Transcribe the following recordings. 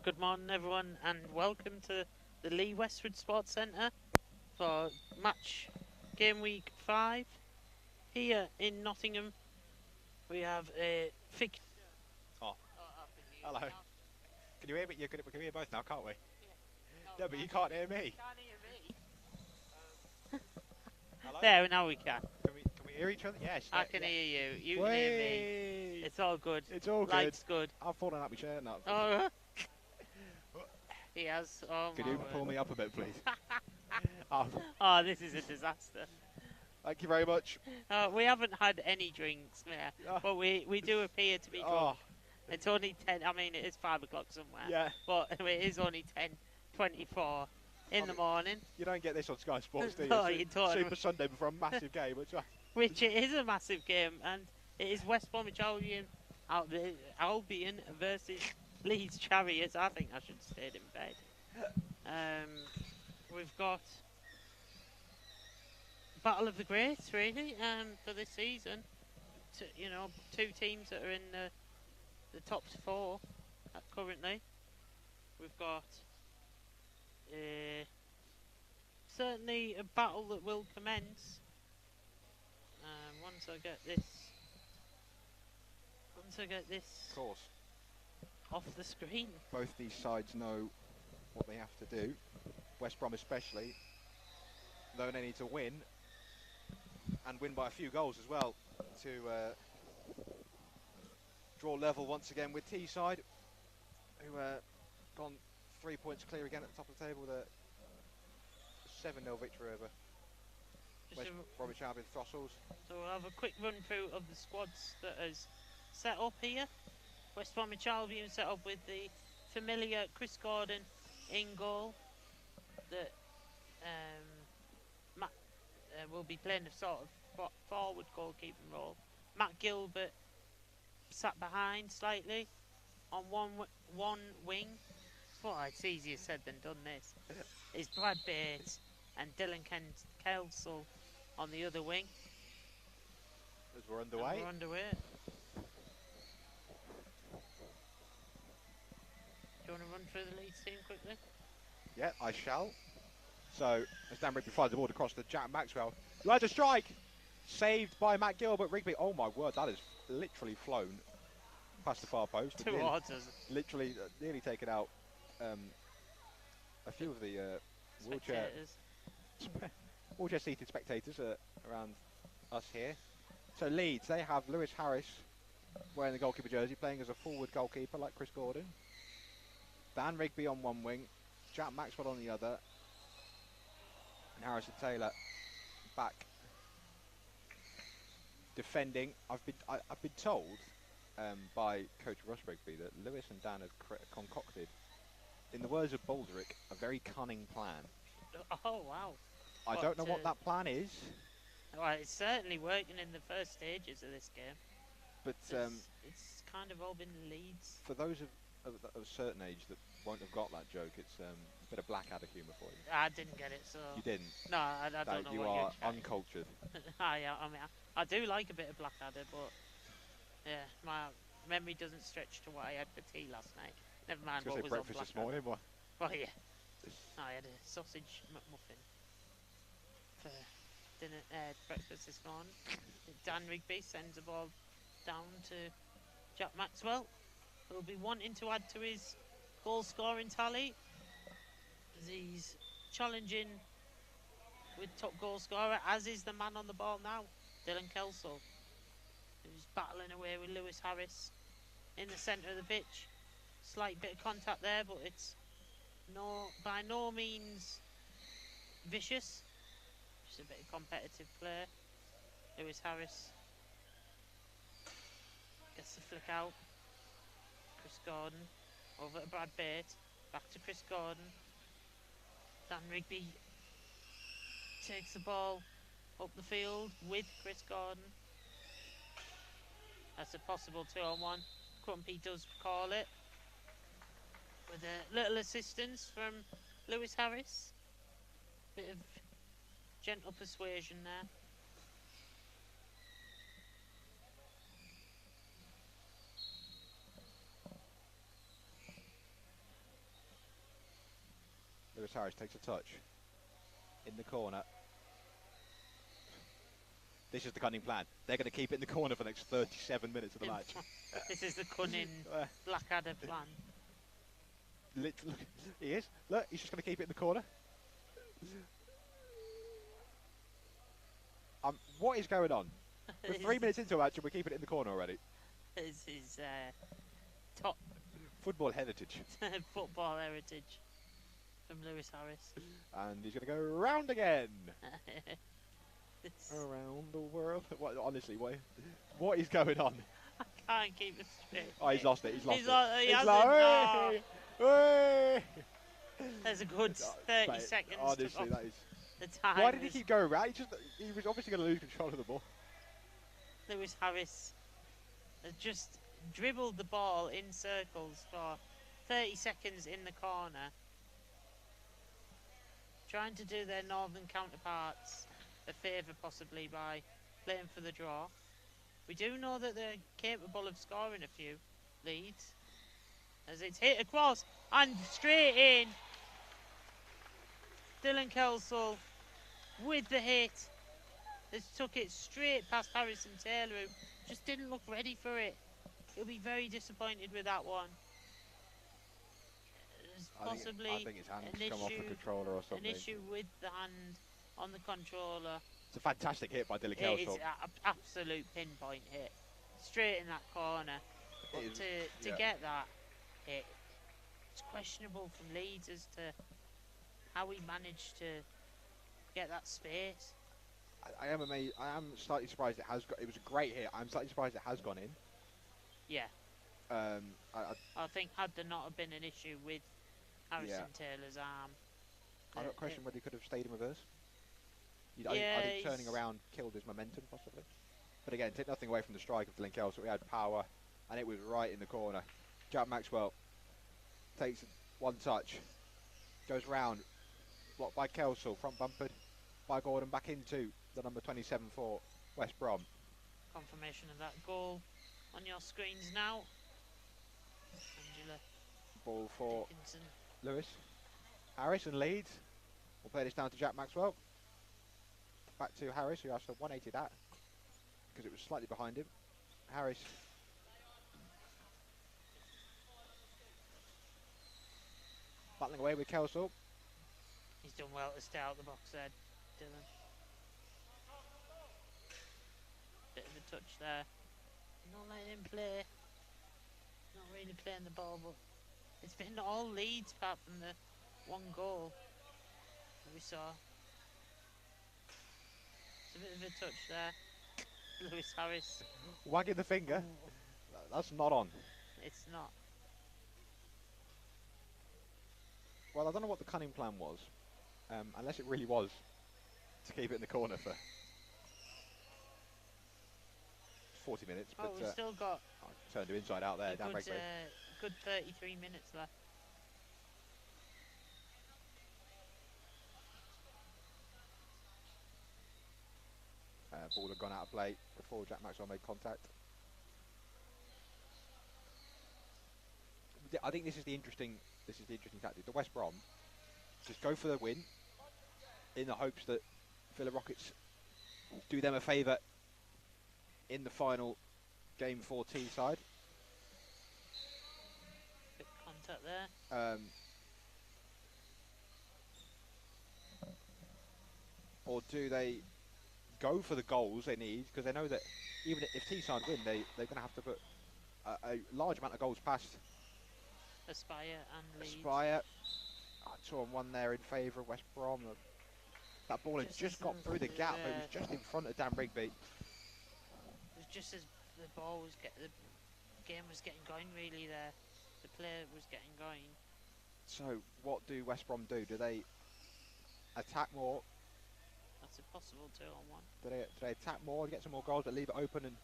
Good morning, everyone, and welcome to the Lee Westwood Sports Centre for match game week 5. Here in Nottingham, we have a fixture. Oh, hello. Can you hear me? We can hear both now, can't we? Yeah, but you can't hear me. Can't hear me. Hello? There, now we can. Can we hear each other? Yes. I Yeah, can yeah. hear you. You can hear me. Whey! It's all good. It's all good. Life's good. I'm falling out my chair now. Oh, he has. Oh, Can my you word. pull me up a bit, please? Oh, Oh, this is a disaster. thank you very much. We haven't had any drinks, yeah, but we do appear to be drunk. Oh, It's only 10, I mean, it is 5 o'clock somewhere. yeah. But it is only 10:24 in the morning, You don't get this on Sky Sports, do you? No, you don't. Super Sunday before a massive game. which it is a massive game, and it is West Bromwich Albion versus Leeds Chariots. I think I should have stayed in bed. We've got Battle of the Greats, really, for this season. Two teams that are in the top 4 currently. We've got certainly a battle that will commence once I get this Of course. off the screen. Both these sides know what they have to do. West Brom especially, though they need to win, and win by a few goals as well, to draw level once again with Teesside, who gone 3 points clear again at the top of the table with a 7-0 victory over West Bromwich Albion Throstles. So we'll have a quick run through of the squads that is set up here. West Bromwich Albion set up with the familiar Chris Gordon in goal. That Matt will be playing a sort of forward goalkeeping role. Matt Gilbert sat behind slightly on one wing. Well, it's easier said than done. This is Brad Bates and Dylan Kelsall on the other wing. As we're underway. And we're underway. Do you want to run through the Leeds team quickly? Yeah, I shall. So, as Dan Rigby fires the ball across to Jack Maxwell, who has a strike! Saved by Matt Gilbert. Rigby, oh my word, that has literally flown past the far post. Towards us. Literally, nearly taken out a few of the wheelchair-seated spectators around us here. So Leeds, they have Lewis Harris wearing the goalkeeper jersey, playing as a forward goalkeeper like Chris Gordon. Dan Rigby on one wing, Jack Maxwell on the other, and Harrison Taylor back defending. I've been told by Coach Russ Rigby that Lewis and Dan have concocted, in the words of Baldrick, a very cunning plan. Oh wow! I don't know what that plan is. Well, it's certainly working in the first stages of this game. But it's kind of all been Leeds. For those of a certain age that won't have got that joke, it's a bit of Blackadder humour for you. I didn't get it, so... You didn't? No, I don't know you what are you're uncultured. I mean, I do like a bit of Blackadder, but... Yeah, my memory doesn't stretch to what I had for tea last night. Never mind what was breakfast on this morning, what? Well, yeah. I had a sausage McMuffin for dinner, breakfast this morning. Dan Rigby sends the ball down to Jack Maxwell, who will be wanting to add to his goal scoring tally, as he's challenging with top goal scorer, as is the man on the ball now, Dylan Kelsall, who's battling away with Lewis Harris in the centre of the pitch. Slight bit of contact there, but it's by no means vicious. Just a bit of competitive play. Lewis Harris gets the flick out. Chris Gordon over to Brad Bates, back to Chris Gordon. Dan Rigby takes the ball up the field with Chris Gordon. That's a possible 2-on-1. Crumpy does call it, with a little assistance from Lewis Harris. Bit of gentle persuasion there. Lewis Harris takes a touch in the corner. This is the cunning plan. They're going to keep it in the corner for the next 37 minutes of the match. This is the cunning Blackadder plan. Look, he is. Look, he's just going to keep it in the corner. What is going on? We're 3 minutes into a match and we're keeping it in the corner already. This is top football heritage. football heritage from Lewis Harris. And he's going to go round again. Around the world. Honestly, what is going on? I can't keep it straight. Oh, he's lost it. He's lost it. He like, hey! There's a good 30 seconds. Honestly, that is. The time. Why did he keep going around? He was obviously going to lose control of the ball. Lewis Harris has just dribbled the ball in circles for 30 seconds in the corner, trying to do their northern counterparts a favour possibly by playing for the draw. We do know that they're capable of scoring a few, Leeds, as it's hit across and straight in. Dylan Kelsall with the hit has took it straight past Harrison Taylor, who just didn't look ready for it. He'll be very disappointed with that one. There's possibly I think his hand's come off the controller or something. An issue with the hand on the controller. It's a fantastic hit by Dylan Kelsall. It is an absolute pinpoint hit, straight in that corner. But to get that hit, it's questionable from Leeds as to how he managed to get that space. I am amazed. I am slightly surprised it has. It was a great hit. I'm slightly surprised it has gone in. Yeah. I think had there not have been an issue with Harrison Taylor's arm, I don't question whether he could have stayed in reverse. I think turning around killed his momentum possibly. But again, take nothing away from the strike of Dylan Kelsall. We had power, and it was right in the corner. Jack Maxwell takes one touch, goes round, blocked by Kelsall, front bumpered by Gordon, back into the number 27 for West Brom. Confirmation of that goal on your screens now. Angela. Ball for Dickinson. Lewis. Harris and Leeds. We'll play this down to Jack Maxwell. Back to Harris, who has to 180 that because it was slightly behind him. Harris. Battling away with Kelsall. He's done well to stay out the box there, Dylan. Bit of a touch there. Not letting him play. Not really playing the ball, but it's been all Leeds apart from the one goal that we saw. It's a bit of a touch there. Lewis Harris. Wagging the finger. That's not on. It's not. Well, I don't know what the cunning plan was. Unless it really was to keep it in the corner for 40 minutes. Oh, we've still got... I turned him inside out there. Down good 33 minutes left. Ball had gone out of play before Jack Maxwell made contact. I think this is the interesting tactic. The West Brom just go for the win in the hopes that Villa Rockets do them a favour in the final game for Teesside. Bit of contact there. Or do they go for the goals they need, because they know that even if Teesside win, they're going to have to put a large amount of goals past Aspire and Leeds. Aspire. 2-on-1 there in favour of West Brom. That ball had just got through the gap, but it was just in front of Dan Rigby. It was just as the ball was the game was getting going really there. The player was getting going. So what do West Brom do? Do they attack more? That's a possible 2-on-1. Do they attack more, get some more goals, but leave it open and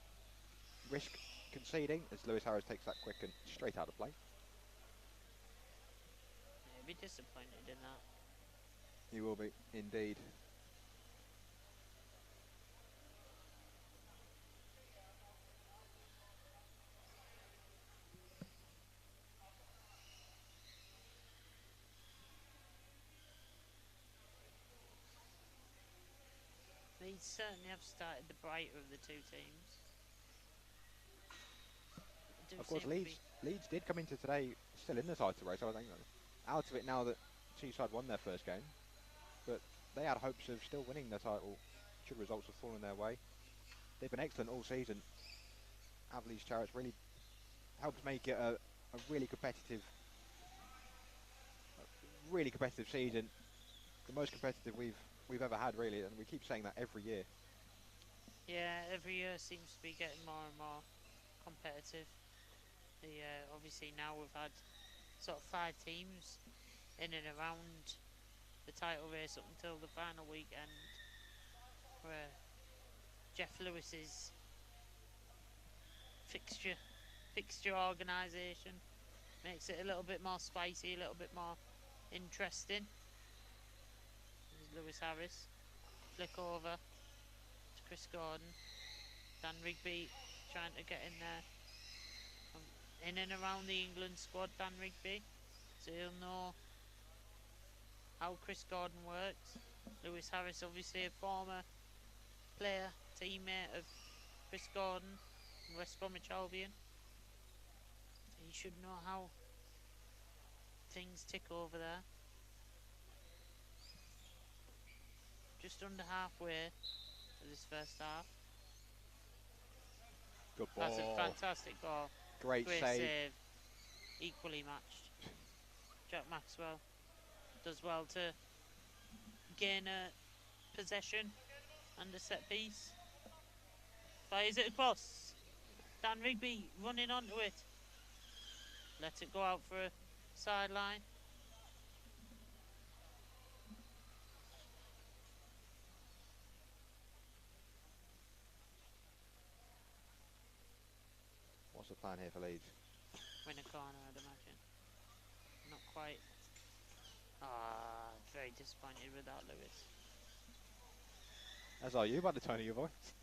risk conceding? As Lewis Harris takes that quick and straight out of play. Be disappointed in that. He will be, indeed. Leeds certainly have started the brighter of the two teams. Of course, Leeds did come into today still in the title race. I think out of it now that Teesside won their first game, but they had hopes of still winning the title should results have fallen their way. They've been excellent all season. Leeds Chariots really helped make it a really competitive season, the most competitive we've ever had, really, and we keep saying that every year. Yeah, every year seems to be getting more and more competitive. Obviously now we've had sort of 5 teams in and around the title race up until the final weekend, where Jeff Lewis's fixture organisation makes it a little bit more spicy, a little bit more interesting. There's Lewis Harris, flick over to Chris Gordon, Dan Rigby trying to get in there, in and around the England squad, Dan Rigby, so he'll know how Chris Gordon works. Lewis Harris, obviously a former player, teammate of Chris Gordon from West Bromwich Albion. He should know how things tick over there. Just under halfway of this first half. Good ball. That's a fantastic ball. Great save. Equally matched. Jack Maxwell does well to gain a possession and a set piece. Fires it across. Dan Rigby running onto it. Let it go out for a sideline. What's the plan here for Leeds? Win a corner, I'd imagine. Not quite. Very disappointed with that, Lewis. As are you, by the tone of your voice.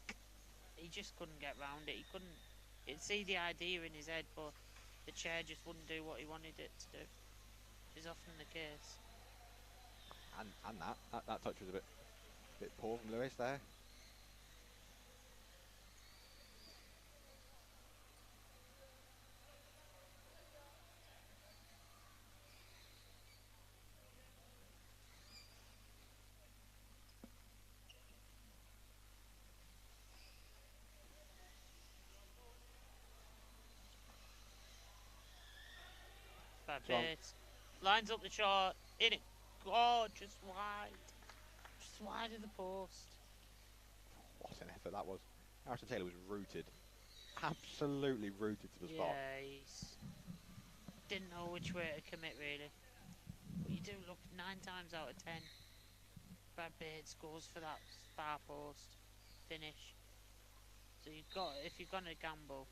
He just couldn't get round it. He'd see the idea in his head, but the chair just wouldn't do what he wanted it to do. Which is often the case. And that touch was a bit poor from Lewis there. Lines up the shot, in it, just wide of the post. What an effort that was. Harrison Taylor was rooted, absolutely rooted to the spot. Yeah, he didn't know which way to commit, really. But you do look 9 times out of 10. Brad Bates goes for that far post finish. So if you're gonna gamble,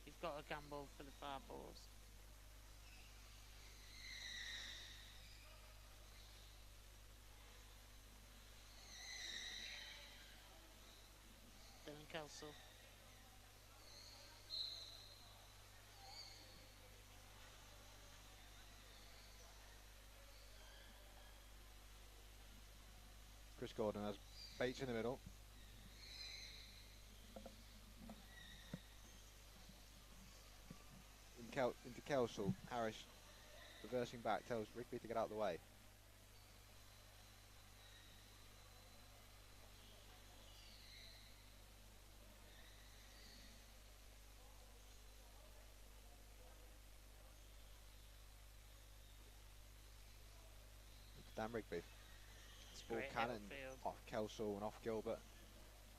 you've got to gamble for the far post. Kelsall. Chris Gordon has Bates in the middle. Into Kelsall. Harris reversing back, tells Rigby to get out of the way. Dan Rigby. Ball cannon off Kelsall and off Gilbert.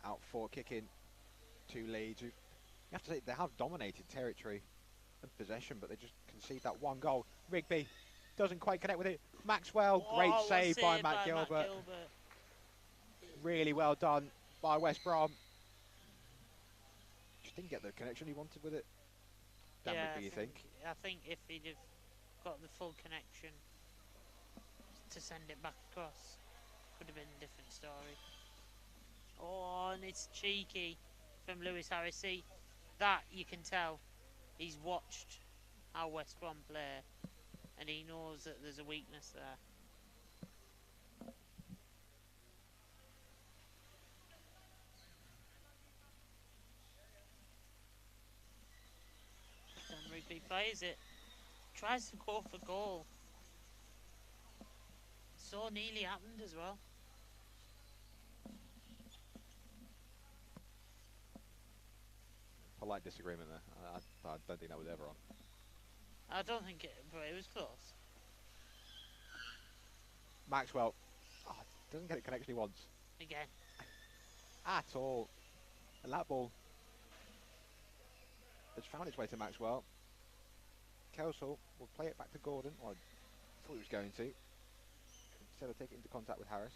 Out for kicking to Leeds. You have to say they have dominated territory and possession, but they just concede that one goal. Rigby doesn't quite connect with it. Maxwell, great save by Matt Gilbert. Really well done by West Brom. Just didn't get the connection he wanted with it. Dan Rigby, you think? I think if he'd have got the full connection to send it back across, could have been a different story. Oh, and it's cheeky from Lewis Harris. See, that you can tell he's watched how West Brom play, and he knows that there's a weakness there. fires it. Tries to go for goal. So nearly happened as well. Polite disagreement there. I don't think that was ever on. I don't think it, but it was close. Maxwell doesn't get it connection he wants Again. at all. And that ball has found its way to Maxwell. Kelsall will play it back to Gordon. Well, I thought he was going to. Instead of taking into contact with Harris.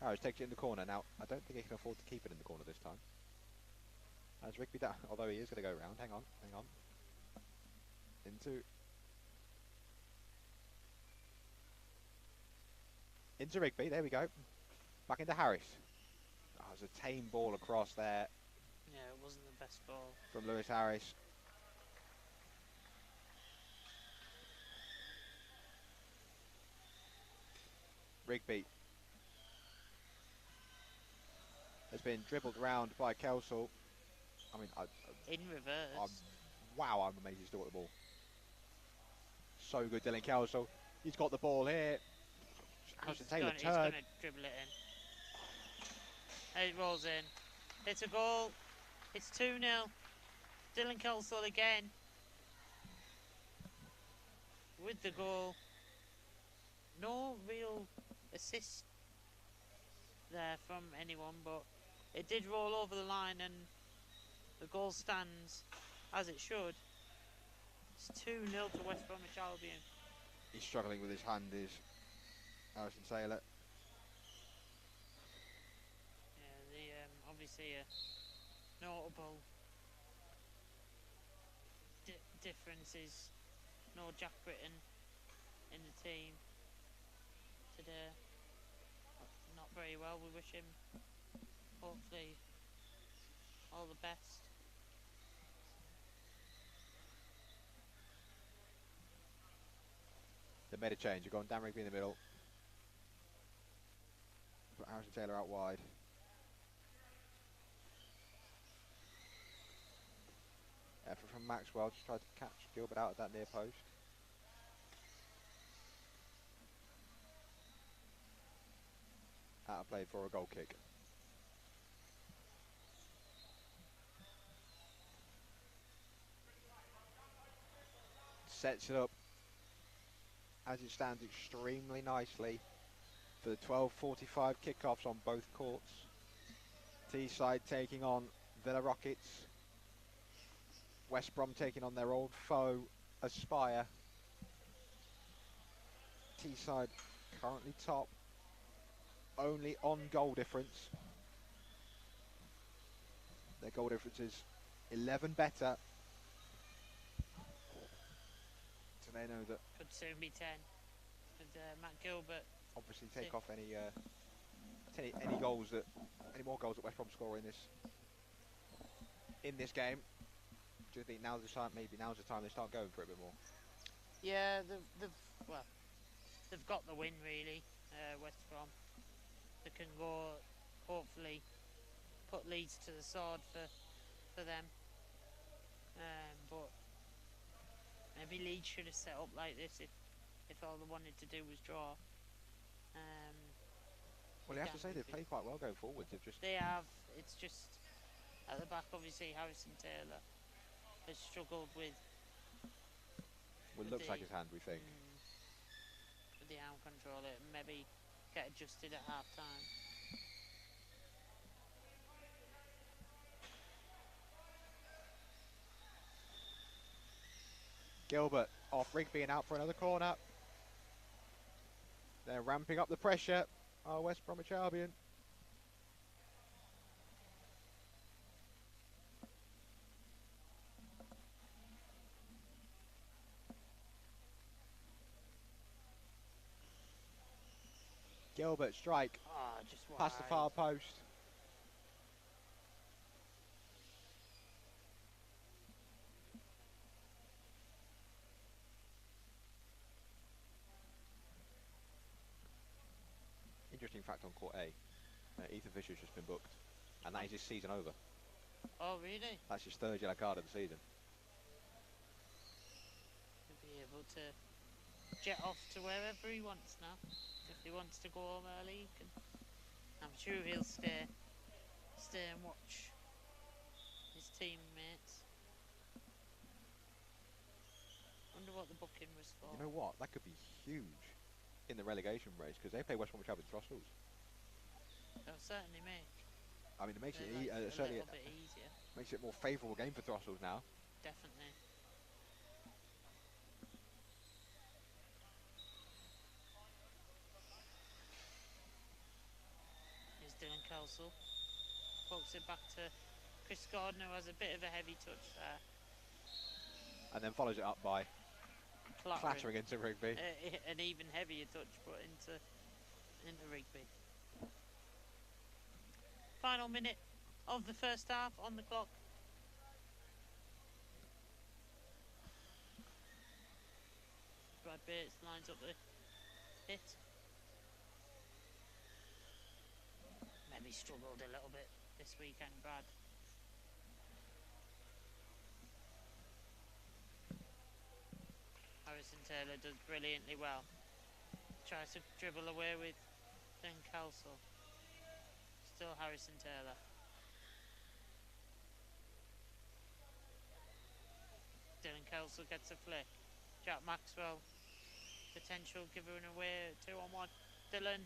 Harris takes it in the corner. Now, I don't think he can afford to keep it in the corner this time. As Rigby down, although he is going to go round. Hang on. Into Rigby, there we go. Back into Harris. Oh, it was a tame ball across there. Yeah, it wasn't the best ball. From Lewis Harris. Rigby has been dribbled round by Kelsall. I mean, in reverse. Wow, I'm amazed he's still at the ball. So good, Dylan Kelsall. He's got the ball here. Harrison Taylor He's going to dribble it in. It rolls in. It's a goal. It's 2-0. Dylan Kelsall again. With the goal. No real assist there from anyone, but it did roll over the line and the goal stands as it should. It's 2-0 to West Bromwich Albion. He's struggling with his hand, is Harrison Taylor. Yeah, obviously a notable difference is no Jack Britton in the team today. Not very well. We wish him hopefully all the best. They made a change. You've gone Dan Rigby in the middle. Put Harrison Taylor out wide. Effort from Maxwell. Just tried to catch Gilbert out at that near post. Out of play for a goal kick. Sets it up as it stands extremely nicely for the 12:45 kickoffs on both courts. Teesside taking on Villa Rockets. West Brom taking on their old foe Aspire. Teesside currently top, only on goal difference. Their goal difference is 11 better. So they know that could soon be 10 with Matt Gilbert. Obviously take off any goals that any more goals that West Brom score in this game. Do you think now's the time? Maybe now's the time they start going for it a bit more. Yeah, they've got the win really. West Brom. They can go hopefully put Leeds to the sword for them. But maybe Leeds should have set up like this if all they wanted to do was draw. Well, you have to say they've played quite well going forward. They have. It's just at the back. Obviously, Harrison Taylor has struggled with. Well, it looks like his hand. We think. With the arm control, it maybe get adjusted at half time. Gilbert off Rigby and out for another corner. They're ramping up the pressure. West Bromwich Albion. Gilbert strike. Just past the far post. interesting fact on Court A. Ethan Fisher's just been booked, and that is his season over. Oh, really? That's his third yellow card of the season. He'll be able to jet off to wherever he wants now. If he wants to go home early, he can. I'm sure he'll stay and watch his teammates. Wonder what the booking was for. You know what? That could be huge in the relegation race, because they play West Bromwich Albion Throstles. That'll certainly make. I mean, it makes it certainly a little bit easier. Makes it a more favourable game for Throstles now. Definitely. Here's Dylan Kelsall. Pokes it back to Chris Gordon, who has a bit of a heavy touch there. And then follows it up by clattering into Rigby. An even heavier touch, but into Rigby. Final minute of the first half on the clock. Brad Bates lines up the hit. Maybe struggled a little bit this weekend, Brad. Harrison Taylor does brilliantly well. Tries to dribble away with Dan Kelsall. Still Harrison Taylor. Dylan Kelsall gets a flick. Jack Maxwell. Potential giving away 2-on-1. Dylan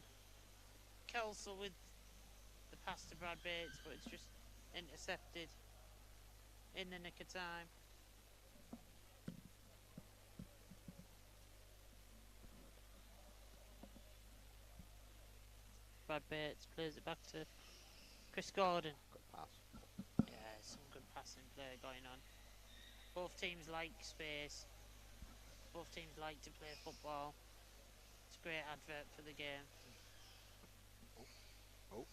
Kelsall with the pass to Brad Bates, but it's just intercepted in the nick of time. Brad Bates plays it back to Chris Gordon. Good pass. Yeah, some good passing play going on. Both teams like space. Both teams like to play football. It's a great advert for the game. Oh,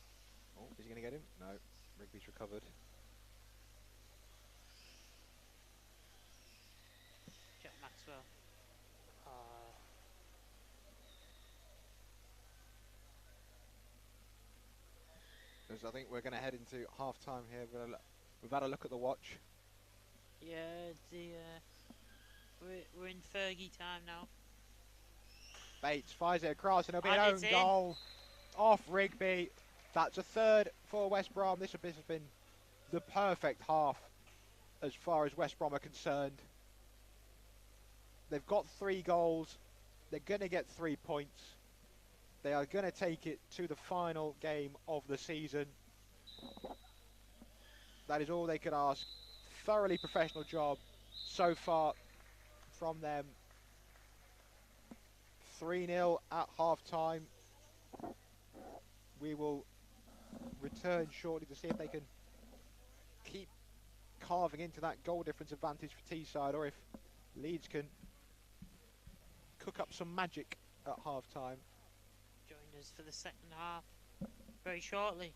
is he going to get him? No, Rigby's recovered. Jack Maxwell. I think we're going to head into half time here. We've had a look at the watch. Yeah, we're in Fergie time now. Bates fires it across and it'll be an own goal off Rigby. That's a third for West Brom. This has been the perfect half as far as West Brom are concerned. They've got 3 goals. They're going to get 3 points. They are going to take it to the final game of the season. That is all they could ask. Thoroughly professional job so far from them. 3-0 at half time. We will return shortly to see if they can keep carving into that goal difference advantage for Teesside, or if Leeds can cook up some magic at half time. Join us for the second half very shortly.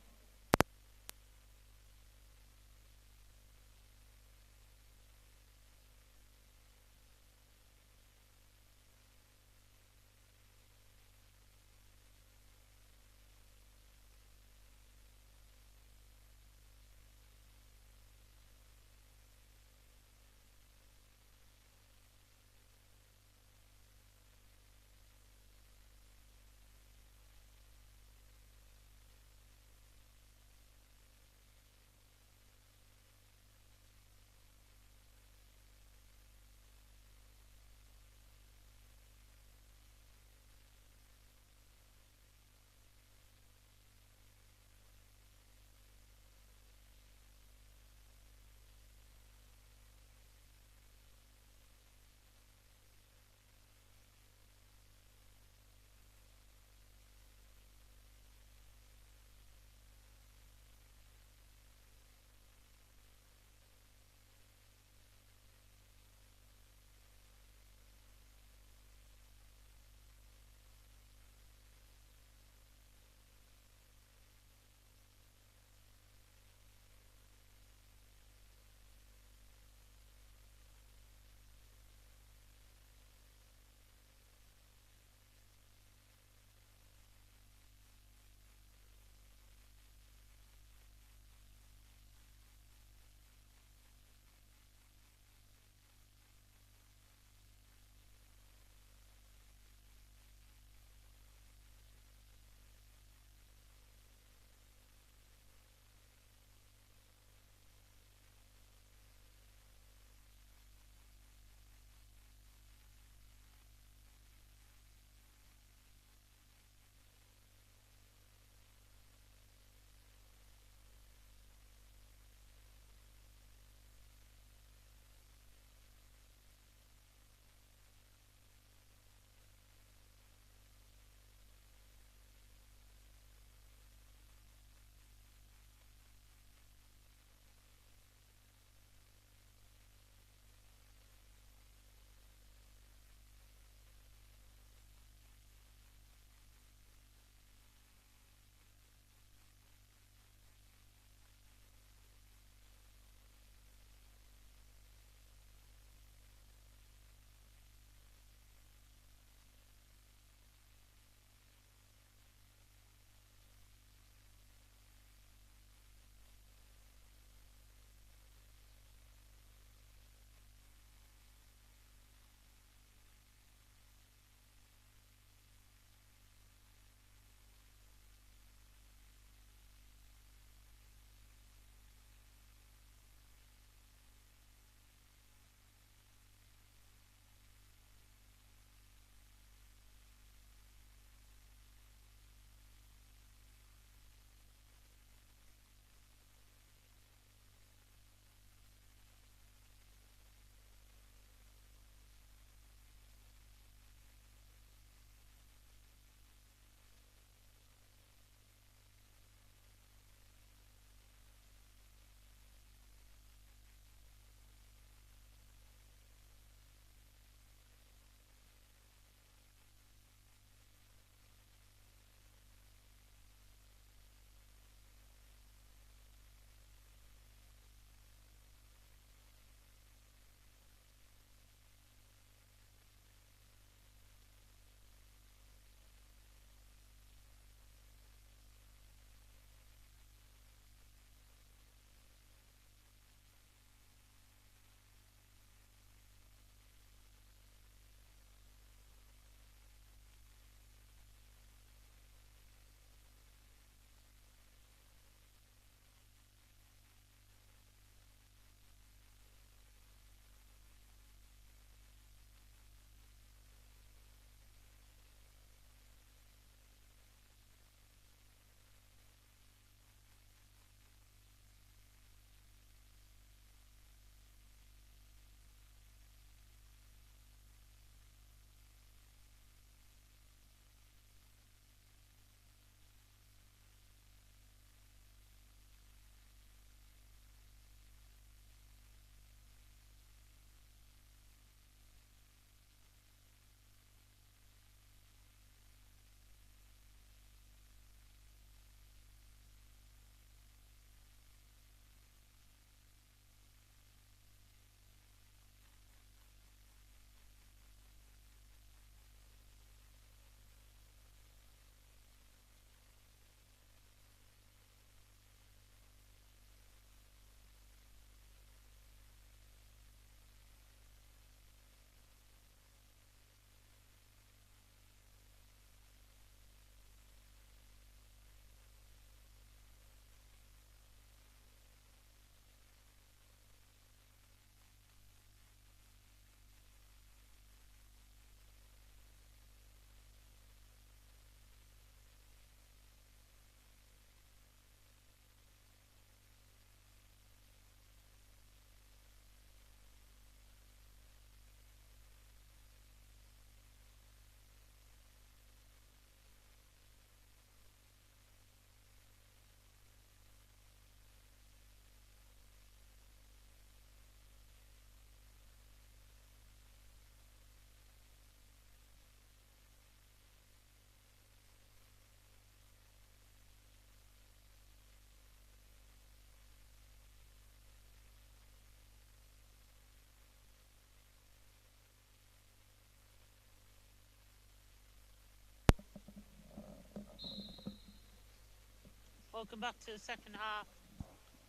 Welcome back to the second half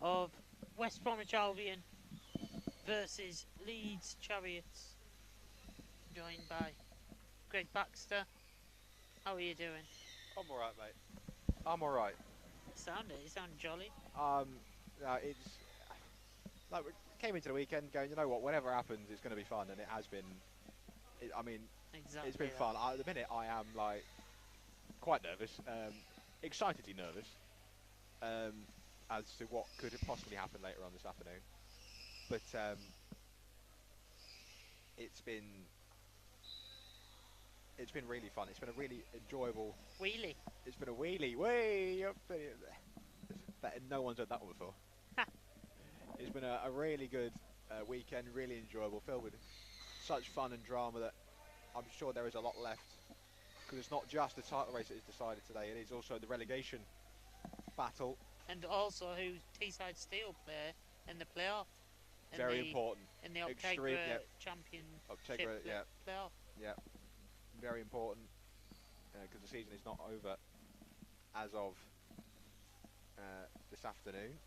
of West Bromwich Albion versus Leeds Chariots. Joined by Greg Baxter. How are you doing? I'm alright, mate. I'm alright. You sound jolly. It's like we came into the weekend going, you know what, whatever happens, it's going to be fun, and it has been. Exactly. It's been fun. At the minute, I am like quite nervous, excitedly nervous, as to what could possibly happen later on this afternoon. But it's been really fun. It's been a really enjoyable wheelie. It's been a wheelie way up there. No one's heard that one before. It's been a really good weekend, really enjoyable, filled with such fun and drama that I'm sure there is a lot left. Because it's not just the title race that is decided today, it is also the relegation battle. And also who Teesside Steel play in the playoff. Very important. In the Optegra Championship yeah. playoff. Yeah, very important. Because the season is not over as of this afternoon.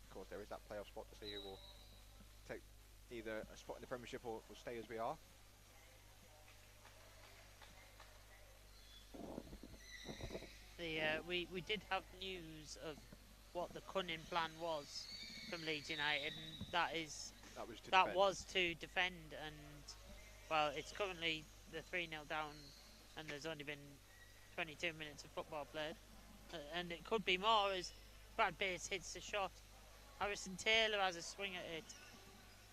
Of course, there is that playoff spot to see who will take either a spot in the Premiership or will stay as we are. We did have news of what the cunning plan was from Leeds United, and that was to defend. And well, it's currently the 3-0 down, and there's only been 22 minutes of football played, and it could be more as Brad Bates hits the shot. Harrison Taylor has a swing at it,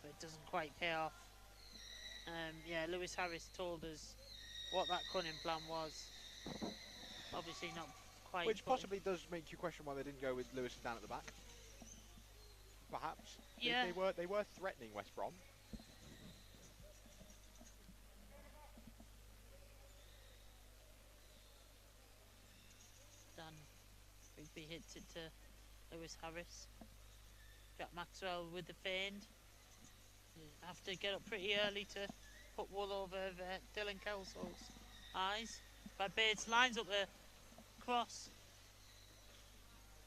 but it doesn't quite pay off. Yeah, Lewis Harris told us what that cunning plan was. Obviously not quite. Which possibly does make you question why they didn't go with Lewis down at the back. Perhaps. Yeah. They were threatening West Brom. Dan Rigby hits it to Lewis Harris. Jack Maxwell with the feint. You have to get up pretty early to put wool over Dylan Kelso's eyes. Brad Bates lines up the cross.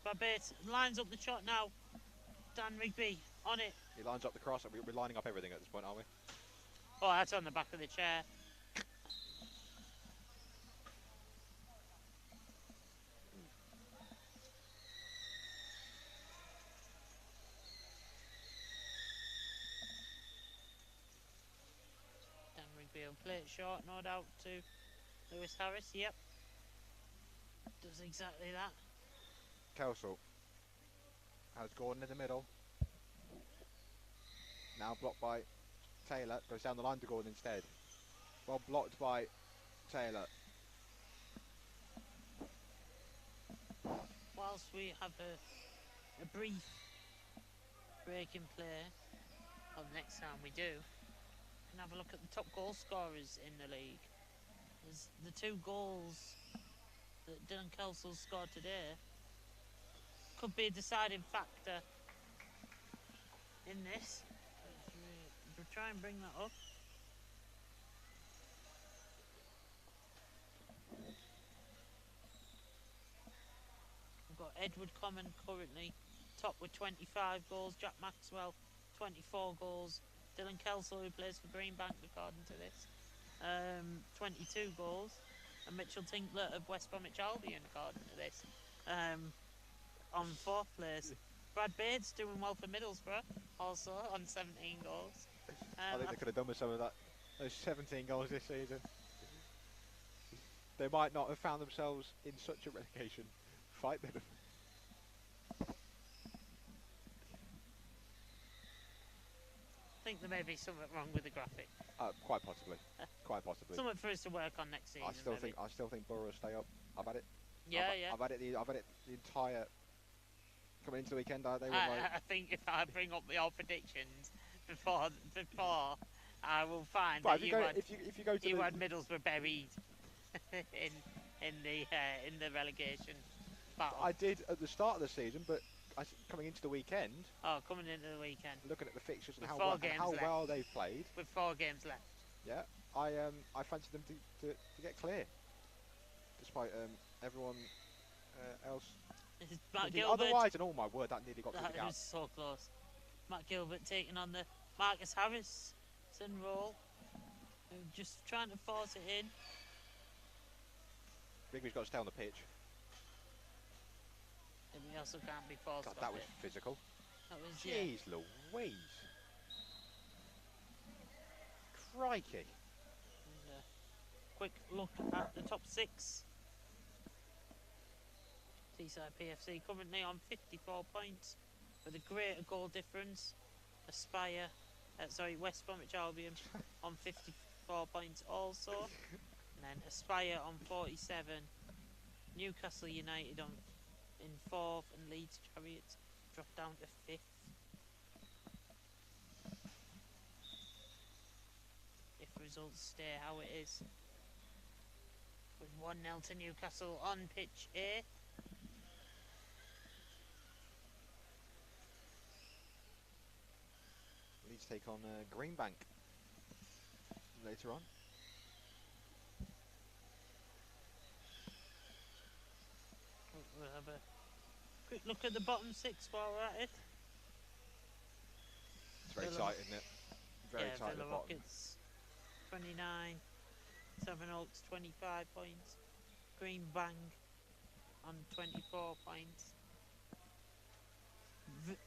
Brad Bates lines up the shot now. Dan Rigby on it. He lines up the cross. We're lining up everything at this point, aren't we? Oh, that's on the back of the chair. Dan Rigby will play it short, no doubt, to Lewis Harris. Yep. Does exactly that. Kelso has Gordon in the middle. Now blocked by Taylor. Goes down the line to Gordon instead. Well blocked by Taylor. Whilst we have a brief break in play, well, next time we do, we can have a look at the top goal scorers in the league. There's the 2 goals that Dylan Kelso scored today. Could be a deciding factor in this. We'll try and bring that up. We've got Edward Common currently top with 25 goals. Jack Maxwell 24 goals. Dylan Kelso, who plays for Greenbank according to this, 22 goals. And Mitchell Tinkler of West Bromwich Albion according to this, on 4th place. Brad Bates doing well for Middlesbrough, also on 17 goals. I think they could have done with some of those 17 goals this season. They might not have found themselves in such a relegation fight. I think there may be something wrong with the graphic. Quite possibly. Quite possibly. Something for us to work on next season. I still think Borough will stay up. I've had it. Yeah, I've had it the entire coming into the weekend. I think if I bring up your predictions before I will find right, that if you go to had Middlesbrough buried in the relegation battle. I did at the start of the season, but coming into the weekend. Oh, coming into the weekend. Looking at the fixtures and how left. well they've played. With 4 games left. Yeah, I fancied them to get clear, despite everyone else It's Matt The Gilbert. otherwise, and oh my word, that nearly got through the That gap. was so close. Matt Gilbert taking on the Marcus Harrison role. Just trying to force it in. Rigby's got to stay on the pitch. And we also can't be forced God, off that was it. physical. That was, yeah. Jeez Louise. Crikey. And, quick look at the top 6. Teesside PFC currently on 54 points with a greater goal difference. West Bromwich Albion on 54 points also. And then Aspire on 47. Newcastle United in 4th, and Leeds Chariots dropped down to 5th. If results stay how it is. With 1-0 to Newcastle on pitch A. Leeds take on Greenbank later on. We'll have a quick look at the bottom 6 while we're at it. It's very tight, isn't it? Very tight at the Villa bottom. Rockets 29, Seven Oaks 25 points, Green Bang on 24 points,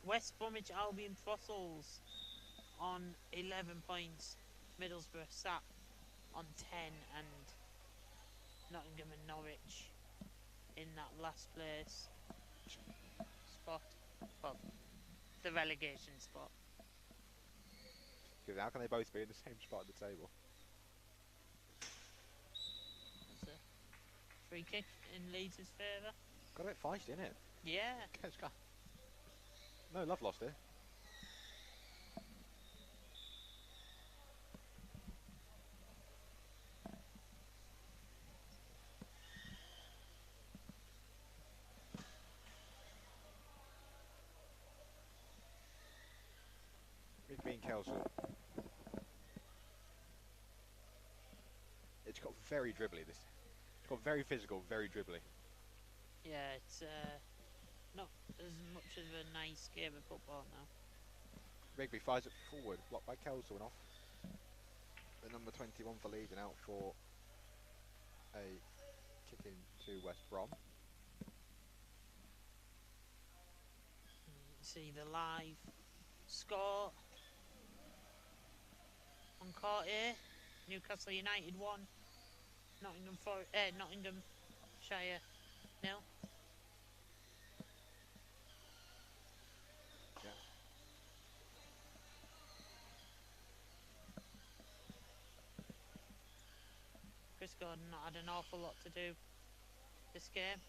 West Bromwich Albion Fossils on 11 points, Middlesbrough sat on 10, and Nottingham and Norwich in that last place spot, well, the relegation spot. Because how can they both be in the same spot at the table? That's a free kick in Leeds' favour. Got a bit feisty, innit? Yeah. No love lost here. Rigby and Kelso. It's got very dribbly. It's got very physical, very dribbly. Yeah, it's not as much of a nice game of football now. Rigby fires it forward, blocked by Kelso and off. The number 21 for Leeds and out for a kick in to West Brom. You see the live score on court here. Newcastle United 1, Nottinghamshire 0. Yeah. Chris Gordon not had an awful lot to do this game.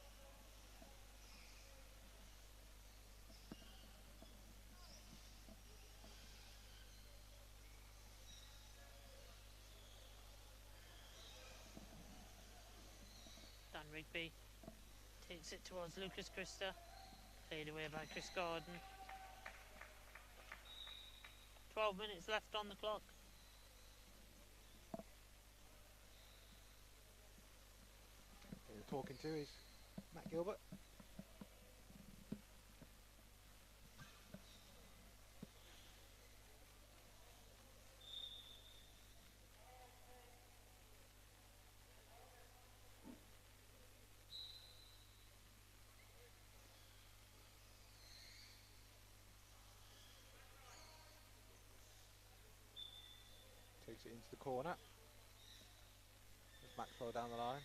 Dan Rigby takes it towards Lucas Christa, played away by Chris Gordon. 12 minutes left on the clock. Who we're talking to is Matt Gilbert. Takes it into the corner. There's Maxwell down the line.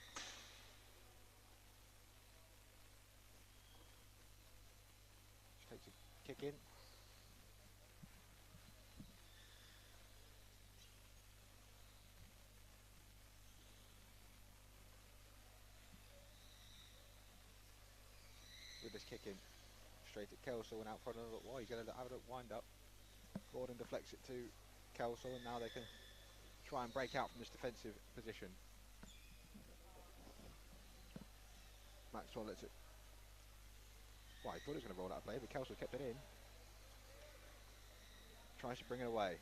Just takes a kick in. With this kick in, straight at Kelso and out front of the wall. He's going to have a wind up. Gordon deflects it to Kelso, and now they can try and break out from this defensive position. Maxwell lets it. Well, he thought he was going to roll out of play, but Kelso kept it in. Tries to bring it away.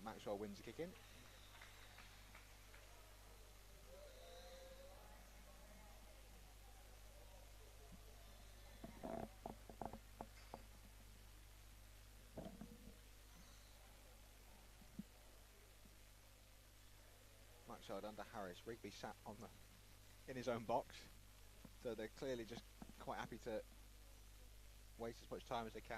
Maxwell wins the kick in. Maxwell under Harris. Rigby sat on in his own box, so they're clearly just quite happy to waste as much time as they can.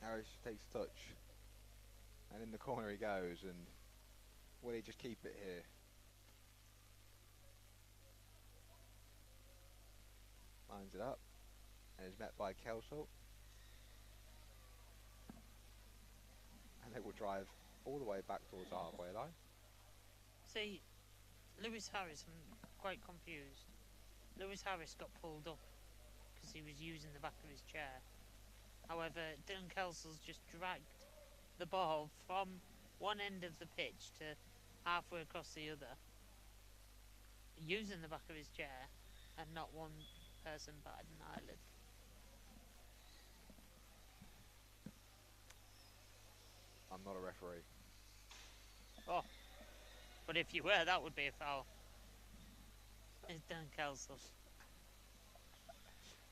Harris takes touch, and in the corner he goes, and will he just keep it here? Lines it up, and is met by Kelsall, and they will drive all the way back towards the halfway line. See, Lewis Harris, I'm quite confused. Lewis Harris got pulled up because he was using the back of his chair. However, Dylan Kelsall's just dragged the ball from one end of the pitch to halfway across the other, using the back of his chair, and not one person batted an eyelid. I'm not a referee. Oh, but if you were, that would be a foul. It's Dylan Kelsall.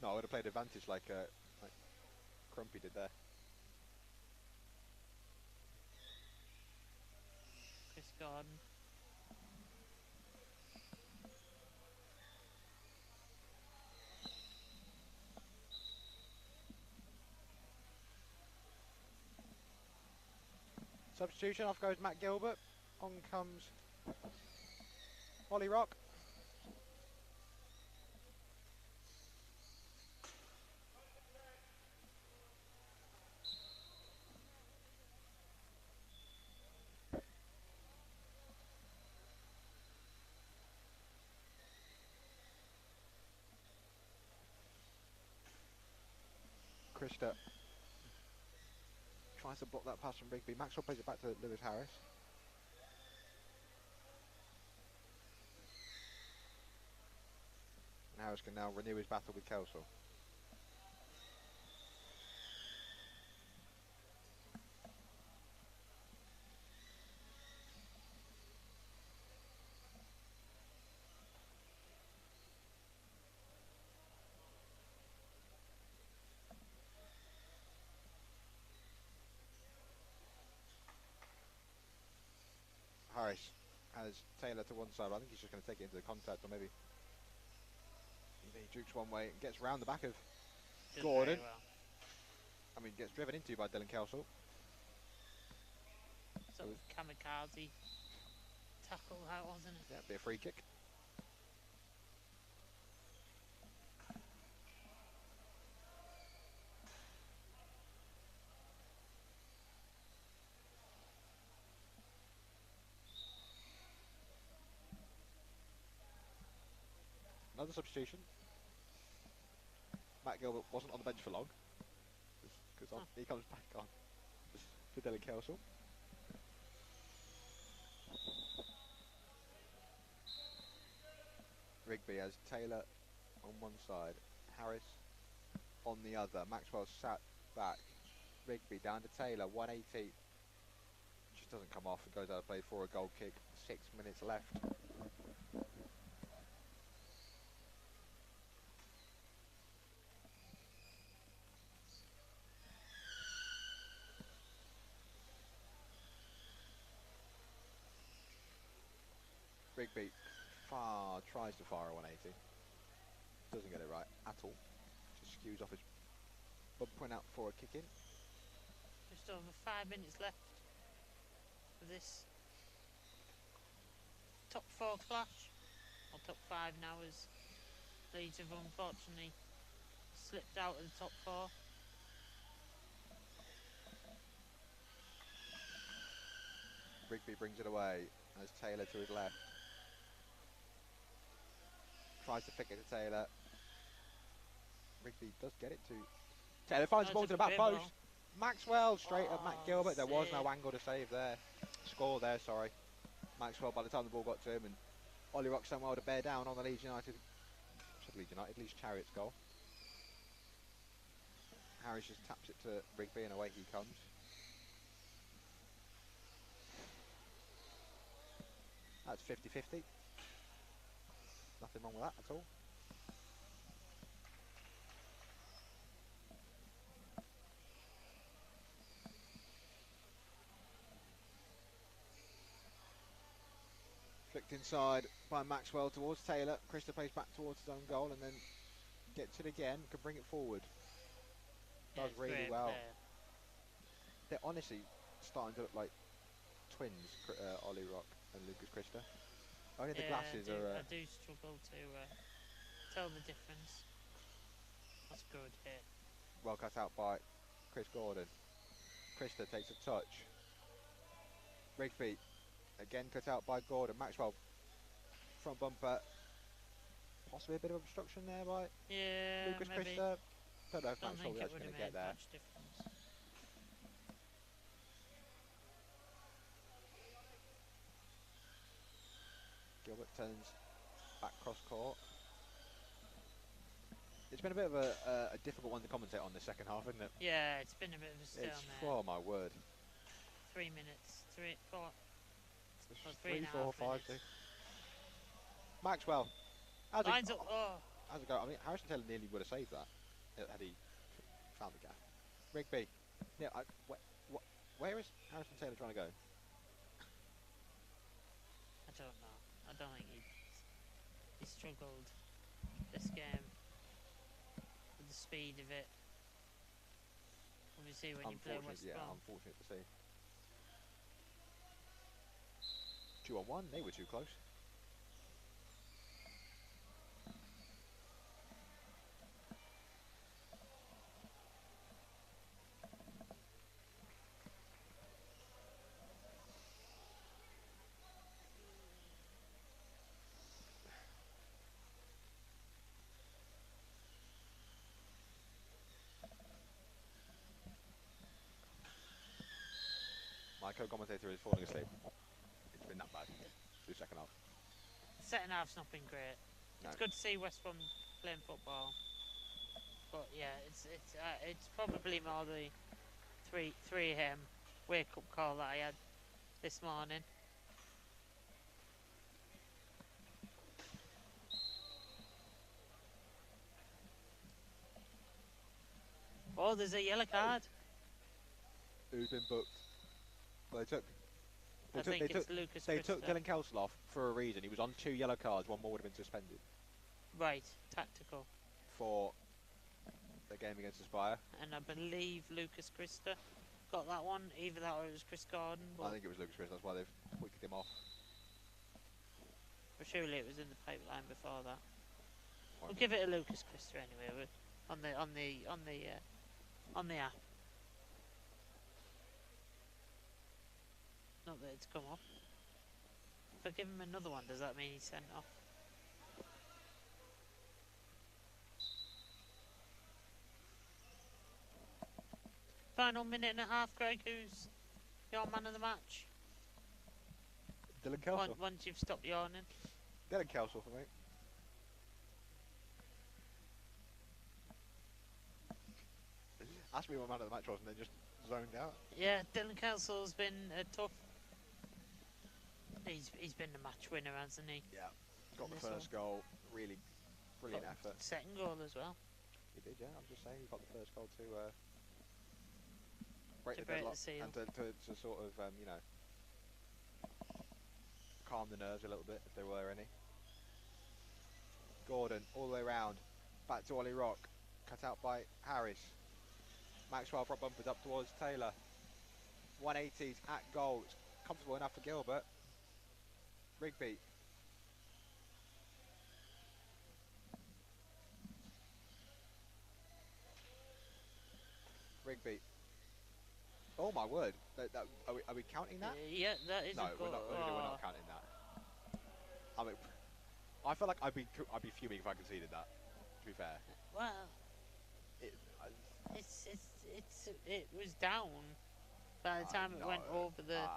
No, I would have played advantage like Crumpy did there. Chris Gordon. Substitution, off goes Matt Gilbert. On comes Ollie Rock. Krista tries to block that pass from Rigby. Maxwell plays it back to Lewis Harris. And Harris can now renew his battle with Kelsall. Harris has Taylor to one side. I think he's just going to take it into the contact, or maybe he jukes one way and gets round the back of Gordon. Well. I mean, gets driven into by Dylan Kelsall. Sort of kamikaze tackle, that wasn't it? Yeah, be a free kick. Another substitution. Matt Gilbert wasn't on the bench for long, because he comes back on for Dylan Kelsall. Rigby has Taylor on one side, Harris on the other. Maxwell sat back. Rigby down to Taylor, 180. Just doesn't come off and goes out of play for a goal kick. 6 minutes left. Rigby tries to fire a 180. Doesn't get it right at all. Just skews off his bump point out for a kick in. Just over 5 minutes left for this top 4 clash, or top 5 now, as Leeds have unfortunately slipped out of the top 4. Rigby brings it away as Taylor to his left. Tries to flick it to Taylor. Rigby does get it to Taylor, finds the ball to the back post. Maxwell straight at Matt Gilbert. There was no angle to save there. Score there, sorry. Maxwell, by the time the ball got to him, and Ollie Rock's done well to bear down on the Leeds Leeds Chariots goal. Harris just taps it to Rigby and away he comes. That's 50-50. Nothing wrong with that at all. Flicked inside by Maxwell towards Taylor. Krista plays back towards his own goal and then gets it again. Can bring it forward. Does really well. They're honestly starting to look like twins, Ollie Rock and Lucas Krista. Only the glasses are... I do struggle to tell the difference. That's good here. Well cut out by Chris Gordon. Krista takes a touch. Rigby again cut out by Gordon. Maxwell front bumper. Possibly a bit of obstruction there by Lucas maybe. Krista. Don't know if Maxwell was actually going to get there. Much difference. Gilbert turns back cross court. It's been a bit of a difficult one to commentate on the second half, isn't it? Yeah, it's been a bit of a stalemate. Oh my word. 3 minutes, 3, 4. 3, 4, 5, 6. Maxwell. Lines up. Oh. How's it go? I mean, Harrison Taylor nearly would have saved that had he found the gap. Rigby. Yeah, where is Harrison Taylor trying to go? I don't know. I don't think he struggled this game with the speed of it. Obviously, when you play West Brom. Yeah, unfortunate to see. 2-on-1. They were too close. My co-commentator is falling asleep. It's been that bad. The second half. Second half's not been great. No. It's good to see West Brom playing football, but yeah, it's probably more the 3 a.m. wake up call that I had this morning. Oh, there's a yellow card. Who's been booked? Well, I think it's Lucas They Krista. took Dylan Kelsall off for a reason. He was on 2 yellow cards. One more would have been suspended. Right, tactical. For the game against Aspire. And I believe Lucas Krista got that one. Either that or it was Chris Gordon. I think it was Lucas Krista. That's why they've wicked him off. But surely it was in the pipeline before that. We'll give it a Lucas Krista anyway. On the app. Not that it's come off. If I give him another one, does that mean he's sent off? Final minute and a half, Greg. Who's your man of the match? Dylan Kelsall. Once you've stopped yawning. Dylan Kelsall for me. Asked me what man of the match was and then just zoned out. Yeah, Dylan Kelsall's been tough. He's been the match winner, hasn't he? Yeah. Got the first goal. Really brilliant effort. Second goal as well. He did, yeah. I'm just saying he got the first goal to break the break deadlock the seal. and to sort of, you know, calm the nerves a little bit if there were any. Gordon all the way round. Back to Ollie Rock. Cut out by Harris. Maxwell front bumpers up towards Taylor. 180s at goal. It's comfortable enough for Gilbert. Rigby. Rigby. Oh my word! Are we counting that? Yeah, that is no, a goal. we're not counting that. I mean, I feel like I'd be fuming if I conceded that. To be fair. Well, it was down by the time it went over the.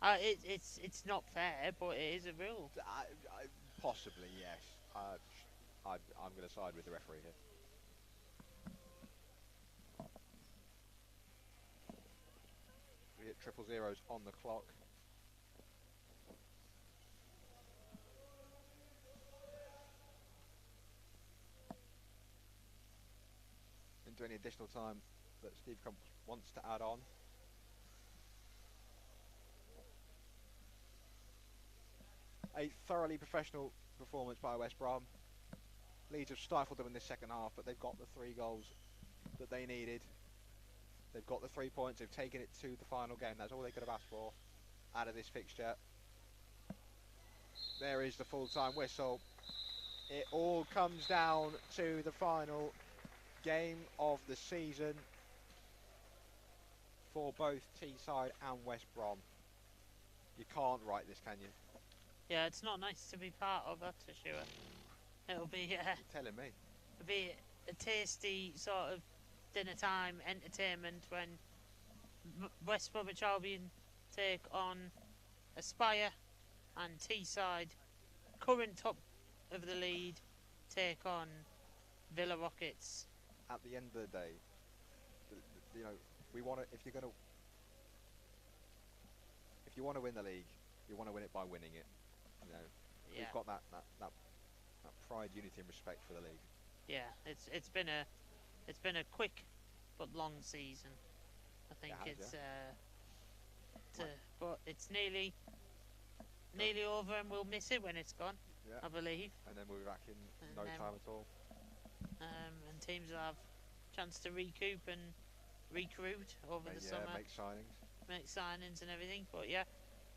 It's not fair, but it is a rule. Possibly, yes. I'm going to side with the referee here. We hit 000s on the clock. there any additional time that Steve Crump wants to add on? A thoroughly professional performance by West Brom. Leeds have stifled them in this second half, but they've got the 3 goals that they needed. They've got the 3 points. They've taken it to the final game. That's all they could have asked for out of this fixture. There is the full-time whistle. It all comes down to the final game of the season for both Teesside and West Brom. You can't write this, can you? Yeah, it's not nice to be part of, that's for sure. It'll be, You're telling me. it'll be a tasty sort of dinner time entertainment when West Bromwich Albion take on Aspire, and Teesside, current top of the lead, take on Villa Rockets. At the end of the day, you know, we want to. If you want to win the league, you want to win it by winning it. You know, Yeah, we've got that pride, unity, and respect for the league. yeah. It's been a quick but long season. I think It has, but it's nearly over, and we'll miss it when it's gone. Yeah. I believe. And then we'll be back in And no then- time at all. And teams will have chance to recoup and recruit over the summer, Make signings. make signings and everything. But yeah,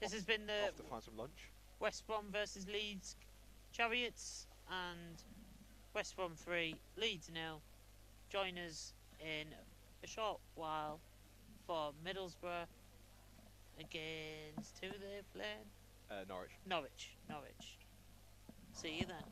this has been the Off to find some lunch. West Brom versus Leeds Chariots, and West Brom 3, Leeds 0. Join us in a short while for Middlesbrough against who they're playing? Norwich. Norwich. See you then.